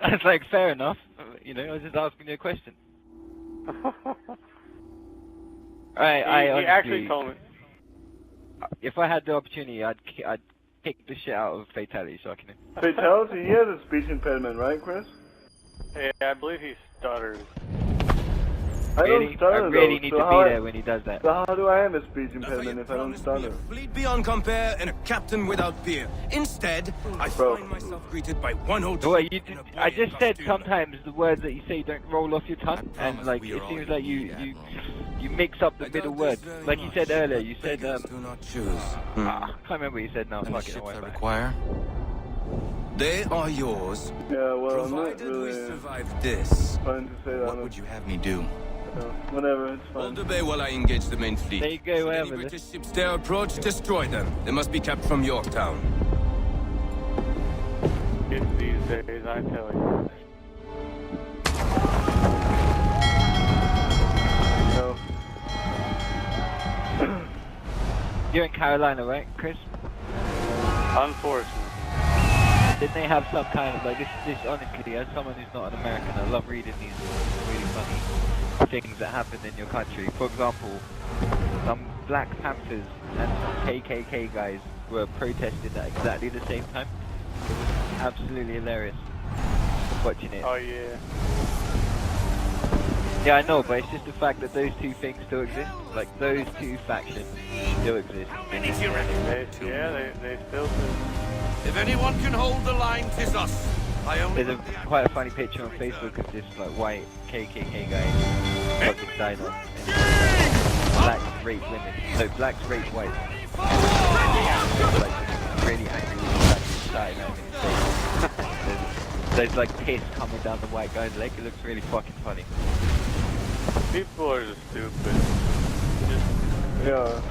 That's like fair enough. You know, I was just asking you a question. He actually told me. If I had the opportunity, I'd kick the shit out of Fatality, so I can. Fatality, he has a speech impediment, right, Chris? Yeah, I believe he stutters. I don't stutter, I really though, need so to be there when he does that. So how do I have a speech impediment if I don't stutter? Fleet beyond compare and a captain without peer. Instead, I find myself greeted by one old. Well, I just said sometimes the words that you say don't roll off your tongue, and like it seems like you mix up the middle words. Like you said earlier, you said do not choose. I can't remember what you said now. Fuck it, I require. They are yours. Yeah, well, I'm not Provided we really survive this, trying to say that. what would you have me do? Whatever, it's fine. Hold the bay while I engage the main fleet. There you go, Should any British ships dare approach, destroy them. They must be kept from Yorktown. Kids these days, I tell you. No. You're in Carolina, right, Chris? Unfortunately. Didn't they have some kind of like this honestly, as someone who's not an American, I love reading these really funny things that happen in your country. For example, some Black Panthers and some KKK guys were protesting at exactly the same time. It was absolutely hilarious watching it. Oh yeah. Yeah, I know, but it's just the fact that those two things still exist. Like those two factions still exist. They still do. If anyone can hold the line, 'tis us. There's quite a funny picture on Facebook of this like white KKK guy got this sign on. Blacks rape women. No, blacks rape whites. Like really angry with the sign on his face. There's like piss coming down the white guy's leg. It looks really fucking funny. People are just stupid. Yeah.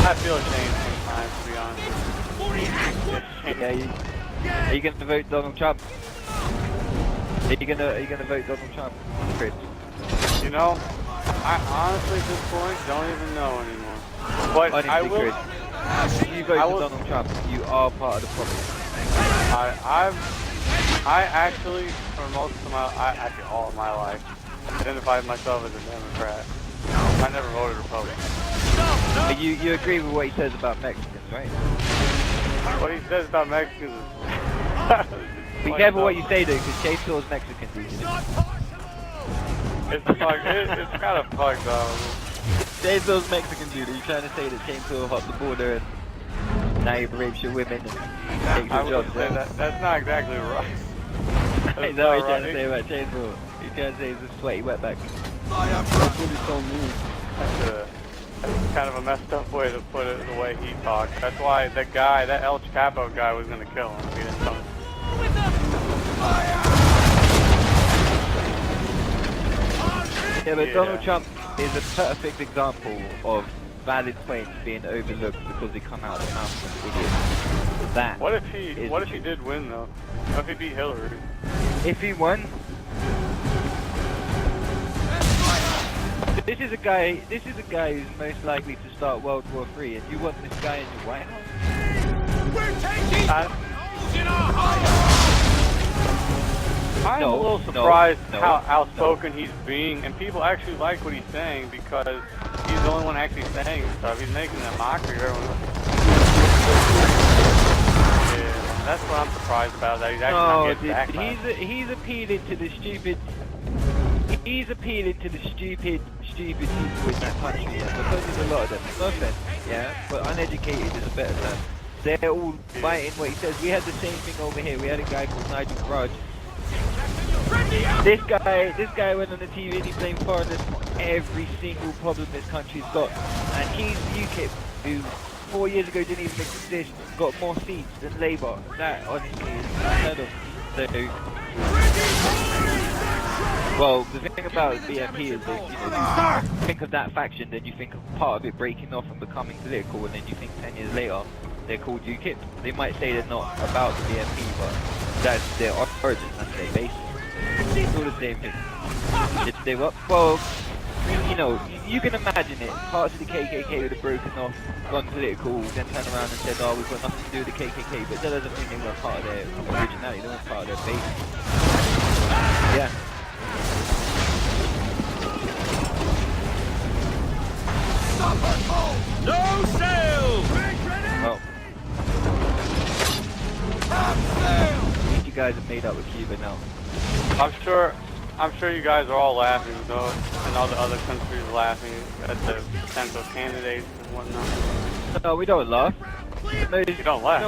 I feel ashamed sometimes, to be honest. Yeah, are you gonna vote Donald Trump? Are you gonna vote Donald Trump, Chris? You know, I honestly at this point don't even know anymore. But Honestly, I will. Chris, if you vote for Donald Trump, you are part of the problem. I actually, for most of my, actually all of my life, identified myself as a Democrat. I never voted Republican. But you agree with what he says about Mexicans, right? What he says about Mexicans is... Be careful what you say though, because Chasaw's Mexican, dude. It's kind of fucked up. Chasaw's Mexican, dude. Are you trying to say that Chainsaw hopped the border and now he rapes your women and takes your jobs? That's not exactly right. Is that what you're trying to say about Chainsaw? You're trying to say he's a sweaty wetback. That's what he told me. That's kind of a messed up way to put it, the way he talks. That's why that El Chapo guy was going to kill him if he didn't tell him. Yeah, but Donald Trump is a perfect example of valid points being overlooked because they come out of the mouth of an idiot. That what if he did win though? What if he beat Hillary? If he won, this is a guy who's most likely to start World War III, and you want this guy in your White House? We're taking in our I'm a little surprised how outspoken he's being, and people actually like what he's saying because he's the only one actually saying stuff. He's making a mockery of everyone. Yeah, that's what I'm surprised about. That he's actually not getting backlash. He's appealing to the stupid. He's appealing to the stupid people in that country, yeah, because there's a lot of them. No offense, yeah, but uneducated is a better term. They're all fighting what he says. We had the same thing over here. We had a guy called Nigel Farage. This guy went on the TV and he blamed foreigners for every single problem this country's got. And he's UKIP, who 4 years ago didn't even exist, got more seats than Labour. That honestly is unheard of. So, well, the thing about BNP is that you think of that faction, then you think of part of it breaking off and becoming political, and then you think 10 years later they're called UKIP. They might say they're not about the BNP, but that's their origin, that's their basis. It's all the same thing. Well, you know, you can imagine it. Parts of the KKK would have broken off, gone political, then turned around and said, oh, we've got nothing to do with the KKK, but that doesn't mean they weren't part of their originality, they weren't part of their base. Yeah. No sail! Well, you guys are made up with Cuba now. I'm sure you guys are all laughing though, and all the other countries laughing at the potential candidates and whatnot. No, we don't laugh. You don't laugh?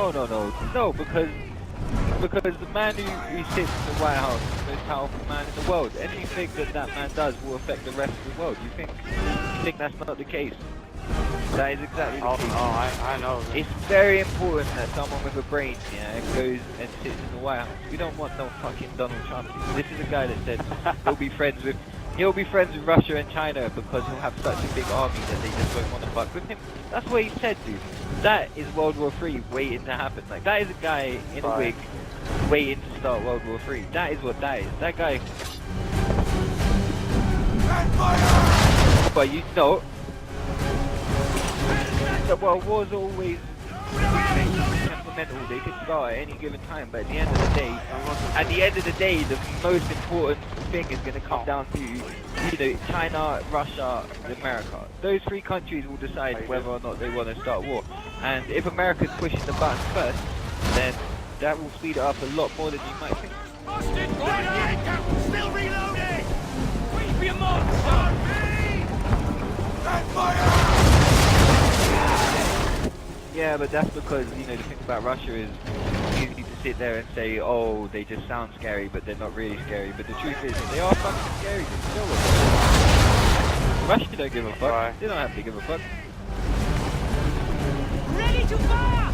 No, because the man who sits in the White House is the most powerful man in the world. Anything that man does will affect the rest of the world. You think that's not the case? That is exactly the case. I know. It's very important that someone with a brain, goes and sits in the White House. We don't want no fucking Donald Trump. This is a guy that said he'll be friends with Russia and China because he'll have such a big army that they just won't want to fuck with him. That's what he said, dude. That is World War III waiting to happen. Like, that is a guy in a wig waiting to start World War III. That is what that is. That guy... But you know... Well, wars are always temperamental. They could start at any given time, but at the end of the day, the most important thing is going to come down to China, Russia, and America. Those three countries will decide whether or not they want to start war. And if America's pushing the button first, then that will speed it up a lot more than you might think. Still reloading! Wait for your mark! Yeah, but that's because, the thing about Russia is you need to sit there and say, oh, they just sound scary, but they're not really scary. But the truth is, they are fucking scary. They still are. Russia don't give a fuck. Right. They don't have to give a fuck. Ready to fire!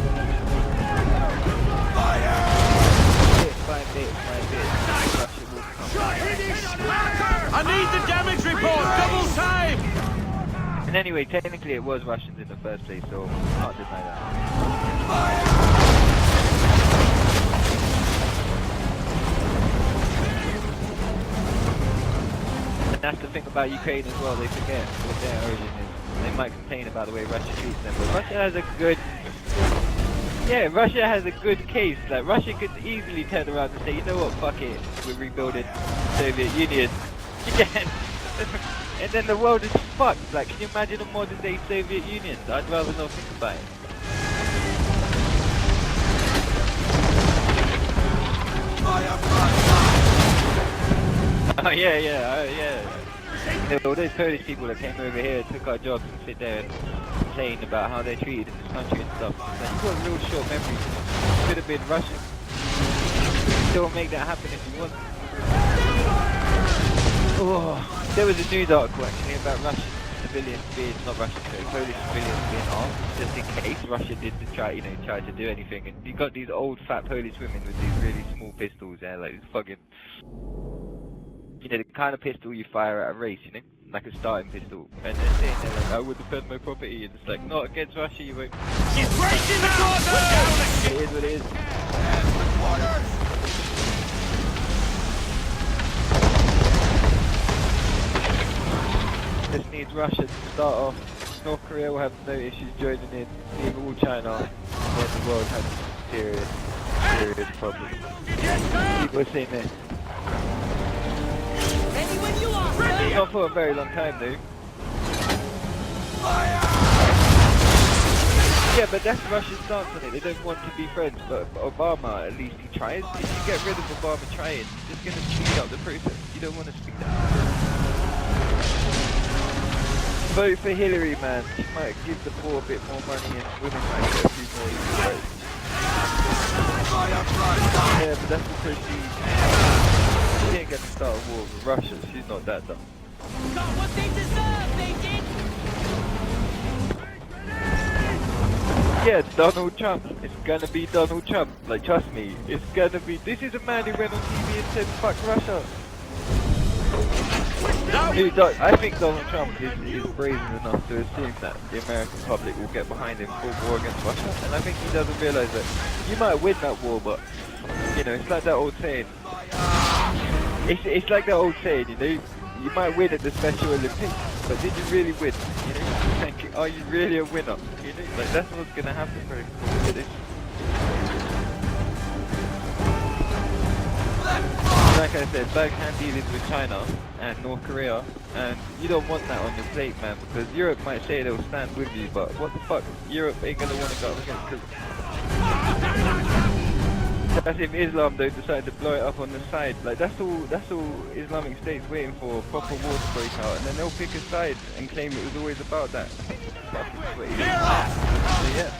Fire! Five bits. Russia will come. I need the damage report! Double time! And anyway, technically it was Russians in the first place, so I can't deny that. And that's the thing about Ukraine as well, they forget what their origin is. They might complain about the way Russia treats them, but Russia has a good... Yeah, Russia has a good case. Like, Russia could easily turn around and say, you know what, fuck it, we're rebuilding the Soviet Union. Again. And then the world is fucked. Like, can you imagine a modern day Soviet Union? I'd rather not think about it. Oh yeah. All those Polish people that came over here, took our jobs and sit there and complain about how they're treated in this country and stuff. Like, you've got real short memories. You could have been Russian. You can still make that happen if you want. Oh, there was a news article actually about Russian civilians being, not Russian, sorry, Polish civilians being armed, just in case Russia did try to do anything. And you got these old fat Polish women with these really small pistols, like fucking, the kind of pistol you fire at a race, like a starting pistol. And they're saying like, I would defend my property, and it's like, not against Russia, you won't. She's breaking the corner! It is what it is. This needs Russia to start off. North Korea will have no issues joining in, leave all China, and then the world has serious problems. People are saying this. Ready when you are, sir! Not for a very long time though. Yeah, but that's Russia's stance on it. They don't want to be friends, but Obama, at least he tries. If you get rid of Obama trying, it's just going to speed up the process. You don't want to speed up. Vote for Hillary, man. She might give the poor a bit more money and women might get a few more equal rights. Yeah, but that's because she ain't going to start a war with Russia. She's not that dumb. Got what they deserve, they did! Yeah, Donald Trump. It's gonna be Donald Trump. Like, trust me. It's gonna be... This is a man who went on TV and said, fuck Russia. Dude, I think Donald Trump is brazen enough to assume that the American public will get behind him for war against Russia. And I think he doesn't realise that you might win that war, but, it's like that old saying. It's like that old saying, you might win at the Special Olympics, but did you really win? You know, like, are you really a winner? You know, like that's what's gonna happen very quickly. Like I said, backhand dealings with China and North Korea, and you don't want that on your plate, man, because Europe might say they'll stand with you, but what the fuck, Europe ain't gonna want to go against, because that's if Islam don't decide to blow it up on the side. Like that's all Islamic State's waiting for, a proper war to break out, and then they'll pick a side and claim it was always about that. So, yeah.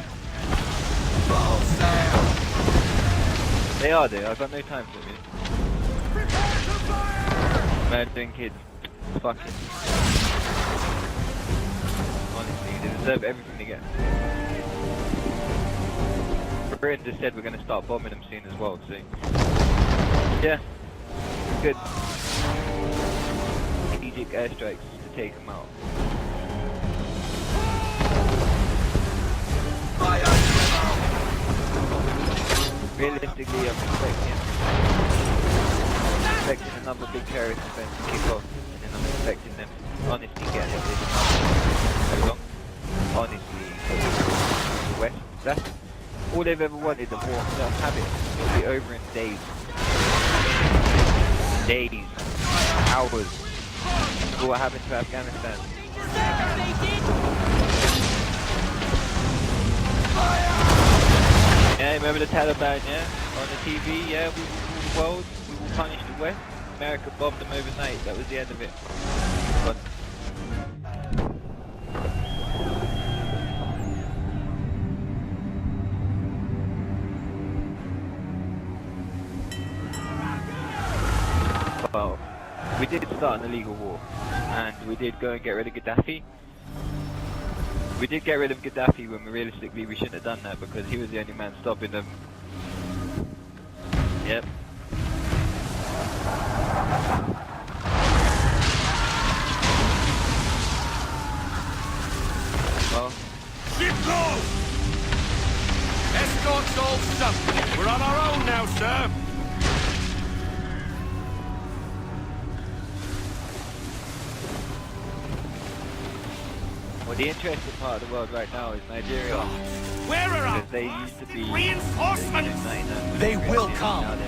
They are there, I've got no time for it. Murdering kids. Fuck it. Honestly, they deserve everything they get. Britain just said we're going to start bombing them soon as well, so... yeah. Good. Strategic airstrikes to take them out. Realistically, I'm expecting another big terrorist event to kick off, and then I'm expecting them to honestly get it so long. Honestly, the West, that's all they've ever wanted, the war. They'll have it. It'll be over in days. Days. Hours. Look what happened to Afghanistan. Yeah, remember the Taliban, yeah? On the TV, yeah, we will rule the world. We will punish the West. America bombed them overnight. That was the end of it. But well, we did start an illegal war, and we did go and get rid of Gaddafi. We did get rid of Gaddafi when realistically we shouldn't have done that because he was the only man stopping them. Yep. Well, Ship low! Escort's all stuffed. We're on our own now, sir. well, the interesting part of the world right now is Nigeria. Where are our Because they used to be reinforcements? They will come.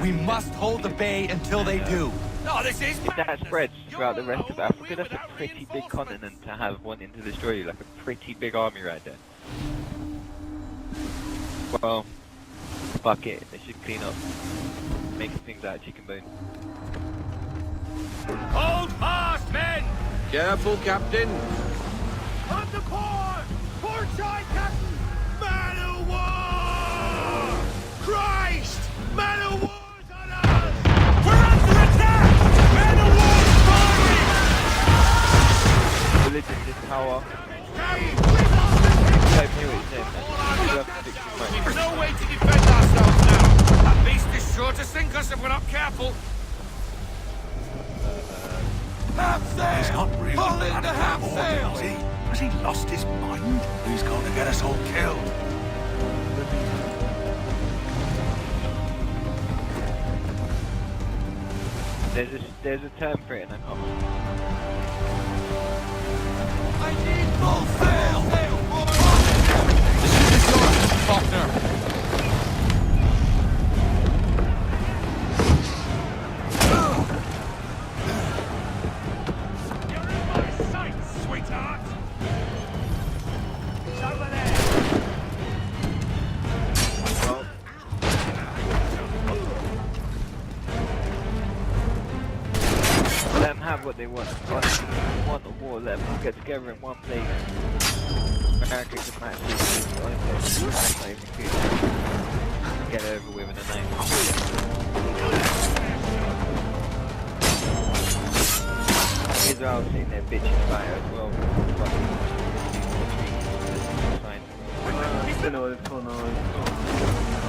We must hold the bay until they do. No, this is If that spreads throughout the rest of Africa, that's a pretty big continent to have wanting to destroy you, like a pretty big army right there. Well, fuck it, they should clean up, making things out of chicken bone. Hold fast, men! Careful, Captain. On the port! Port side, Captain! Man of war! Christ! Man of war's on us! We're under attack! Man of war's firing! Religion is power. We've no way to defend ourselves now. That beast is sure to sink us if we're not careful. Half sail! He's not really pulling the half sail! Has he lost his mind? He's going to get us all killed. There's a term for it, and I'm I need full sail! This is yours, Faulkner. let them have what they want. Honestly, if they want a war, let them get together in one place. America can match this. Honestly, that's not even good. Get it over with in a night. Israel sitting there bitching about it as well. Fine. I don't know what's going on.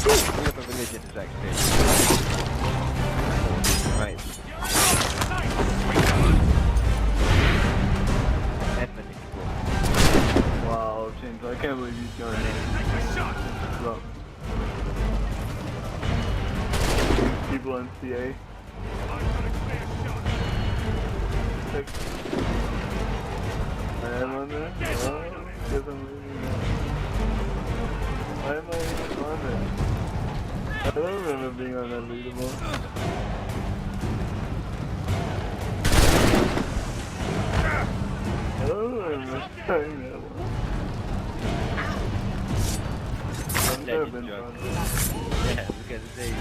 Freedom of religion is actually right. Edmund, if you will. Wow, James, I can't believe he's going in. Look. people in CA. I am on there? Oh, guess I'm leaving now. Why am I even on there? I don't remember being on that leaderboard. I don't remember trying that one. I've never been fun. Yeah, look at the day.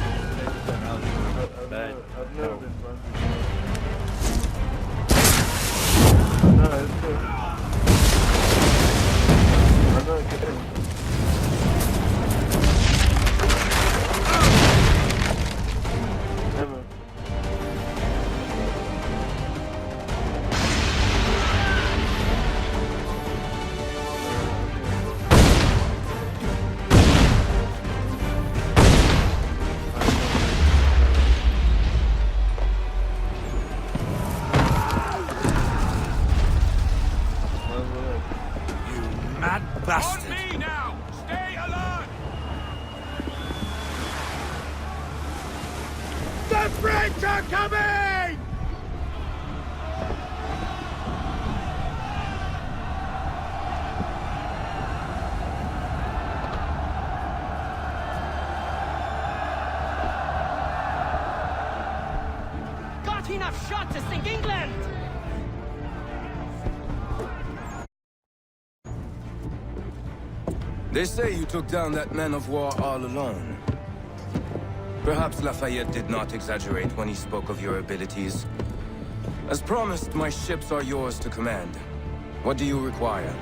I've never been fun. No, it's good. I'm not kidding. Never. Mad bastard! On me now! Stay alert! The French are coming! Got enough shot to sink England! They say you took down that man of war all alone. Perhaps Lafayette did not exaggerate when he spoke of your abilities. As promised, my ships are yours to command. What do you require?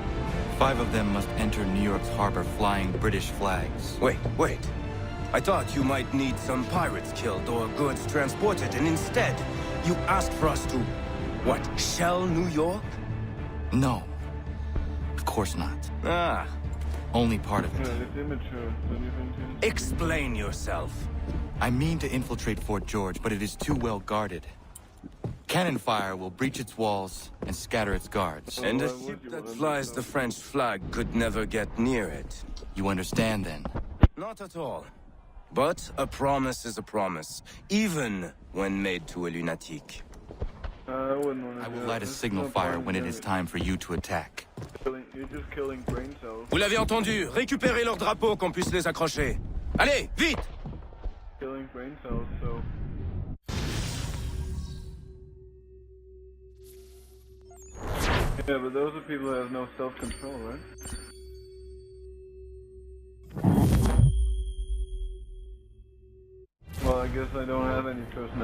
5 of them must enter New York's harbor flying British flags. Wait. I thought you might need some pirates killed or goods transported, and instead, you asked for us to, what, shell New York? No. Of course not. Ah. Only part of it. It's immature. Don't you think? Explain yourself. I mean to infiltrate Fort George, but it is too well guarded. Cannon fire will breach its walls and scatter its guards. And a ship that flies the French flag could never get near it. You understand, then? Not at all. But a promise is a promise, even when made to a lunatic. I wouldn't want to. I will light a signal fire when it is time for you to attack. You're just killing brain cells. Vous l'avez entendu, récupérez leurs drapeaux qu'on puisse les accrocher. Allez, vite! Killing brain cells, so. Yeah, but those are people who have no self-control, right? Well, I guess I don't have any personality.